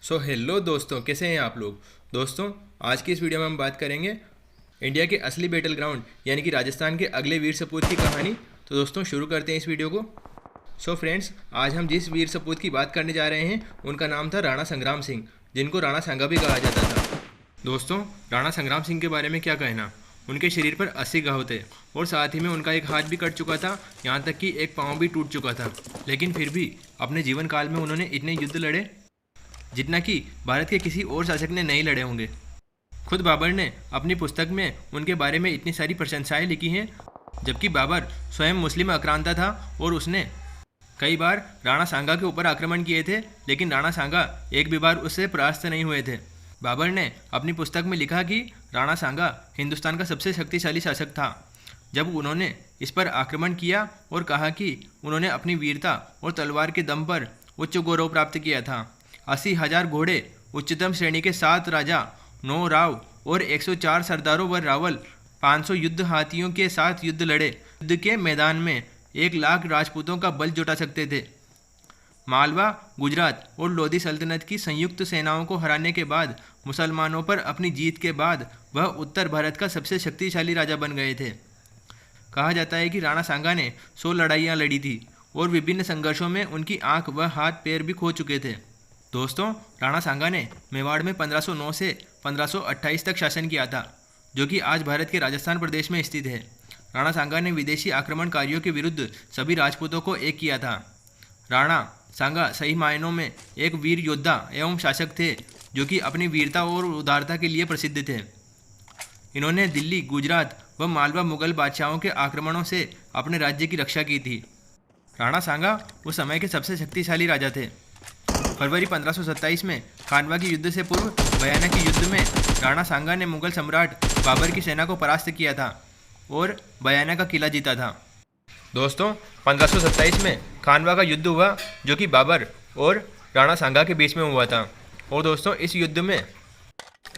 Hello दोस्तों, कैसे हैं आप लोग। दोस्तों, आज की इस वीडियो में हम बात करेंगे इंडिया के असली बैटल ग्राउंड यानी कि राजस्थान के अगले वीर सपूत की कहानी। तो दोस्तों, शुरू करते हैं इस वीडियो को। फ्रेंड्स, आज हम जिस वीर सपूत की बात करने जा रहे हैं उनका नाम था राणा संग्राम सिंह, जिनको राणा सांगा भी कहा जाता था। दोस्तों, राणा संग्राम सिंह के बारे में क्या कहना। उनके शरीर पर 80 घाव थे और साथ ही में उनका एक हाथ भी कट चुका था, यहाँ तक कि एक पाँव भी टूट चुका था। लेकिन फिर भी अपने जीवन काल में उन्होंने इतने युद्ध लड़े जितना कि भारत के किसी और शासक ने नहीं लड़े होंगे। खुद बाबर ने अपनी पुस्तक में उनके बारे में इतनी सारी प्रशंसाएं लिखी हैं, जबकि बाबर स्वयं मुस्लिम आक्रांता था और उसने कई बार राणा सांगा के ऊपर आक्रमण किए थे, लेकिन राणा सांगा एक भी बार उससे परास्त नहीं हुए थे। बाबर ने अपनी पुस्तक में लिखा कि राणा सांगा हिंदुस्तान का सबसे शक्तिशाली शासक था। जब उन्होंने इस पर आक्रमण किया और कहा कि उन्होंने अपनी वीरता और तलवार के दम पर उच्च गौरव प्राप्त किया था। 80,000 घोड़े, उच्चतम श्रेणी के 7 राजा, 9 राव और 104 सरदारों व रावल, 500 युद्ध हाथियों के साथ युद्ध लड़े। युद्ध के मैदान में 1 लाख राजपूतों का बल जुटा सकते थे। मालवा, गुजरात और लोधी सल्तनत की संयुक्त सेनाओं को हराने के बाद, मुसलमानों पर अपनी जीत के बाद वह उत्तर भारत का सबसे शक्तिशाली राजा बन गए थे। कहा जाता है कि राणा सांगा ने 100 लड़ाइयाँ लड़ी थी और विभिन्न संघर्षों में उनकी आंख व हाथ पैर भी खो चुके थे। दोस्तों, राणा सांगा ने मेवाड़ में 1509 से 1528 तक शासन किया था, जो कि आज भारत के राजस्थान प्रदेश में स्थित है। राणा सांगा ने विदेशी आक्रमणकारियों के विरुद्ध सभी राजपूतों को एक किया था। राणा सांगा सही मायनों में एक वीर योद्धा एवं शासक थे, जो कि अपनी वीरता और उदारता के लिए प्रसिद्ध थे। इन्होंने दिल्ली, गुजरात व मालवा मुगल बादशाहों के आक्रमणों से अपने राज्य की रक्षा की थी। राणा सांगा उस समय के सबसे शक्तिशाली राजा थे। फरवरी 1527 में खानवा के युद्ध से पूर्व बयाना के युद्ध में राणा सांगा ने मुगल सम्राट बाबर की सेना को परास्त किया था और बयाना का किला जीता था। दोस्तों, 1527 में खानवा का युद्ध हुआ, जो कि बाबर और राणा सांगा के बीच में हुआ था। और दोस्तों, इस युद्ध में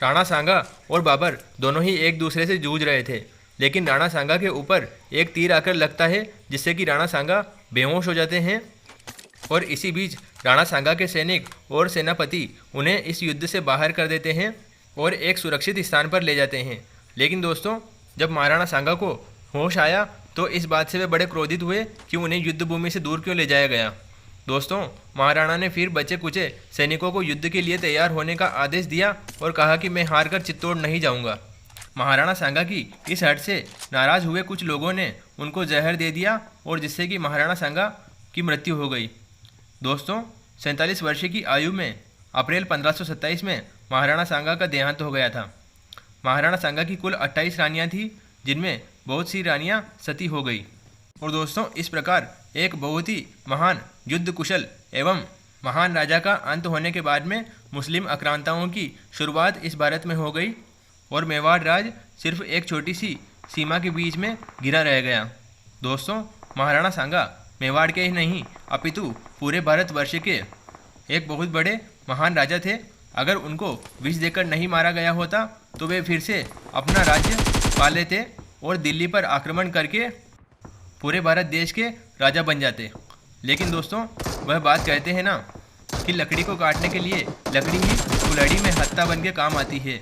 राणा सांगा और बाबर दोनों ही एक दूसरे से जूझ रहे थे, लेकिन राणा सांगा के ऊपर एक तीर आकर लगता है, जिससे कि राणा सांगा बेहोश हो जाते हैं। और इसी बीच राणा सांगा के सैनिक और सेनापति उन्हें इस युद्ध से बाहर कर देते हैं और एक सुरक्षित स्थान पर ले जाते हैं। लेकिन दोस्तों, जब महाराणा सांगा को होश आया तो इस बात से वे बड़े क्रोधित हुए कि उन्हें युद्ध भूमि से दूर क्यों ले जाया गया। दोस्तों, महाराणा ने फिर बचे कुचे सैनिकों को युद्ध के लिए तैयार होने का आदेश दिया और कहा कि मैं हार कर चित्तौड़ नहीं जाऊँगा। महाराणा सांगा की इस हट से नाराज हुए कुछ लोगों ने उनको जहर दे दिया और जिससे कि महाराणा सांगा की मृत्यु हो गई। दोस्तों, 47 वर्ष की आयु में अप्रैल 1527 में महाराणा सांगा का देहांत हो गया था। महाराणा सांगा की कुल 28 रानियां थीं, जिनमें बहुत सी रानियां सती हो गई। और दोस्तों, इस प्रकार एक बहुत ही महान युद्ध कुशल एवं महान राजा का अंत होने के बाद में मुस्लिम आक्रांताओं की शुरुआत इस भारत में हो गई और मेवाड़ राज सिर्फ एक छोटी सी सीमा के बीच में घिरा रह गया। दोस्तों, महाराणा सांगा मेवाड़ के ही नहीं अपितु पूरे भारतवर्ष के एक बहुत बड़े महान राजा थे। अगर उनको विष देकर नहीं मारा गया होता तो वे फिर से अपना राज्य पा लेते और दिल्ली पर आक्रमण करके पूरे भारत देश के राजा बन जाते। लेकिन दोस्तों, वह बात कहते हैं ना कि लकड़ी को काटने के लिए लकड़ी ही कुल्हाड़ी में हत्था बन के काम आती है।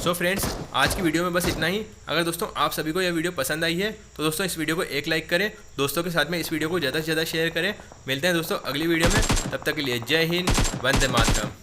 फ्रेंड्स, आज की वीडियो में बस इतना ही। अगर दोस्तों आप सभी को यह वीडियो पसंद आई है तो दोस्तों इस वीडियो को एक लाइक करें, दोस्तों के साथ में इस वीडियो को ज़्यादा से ज़्यादा शेयर करें। मिलते हैं दोस्तों अगली वीडियो में, तब तक के लिए जय हिंद, वंदे मातरम।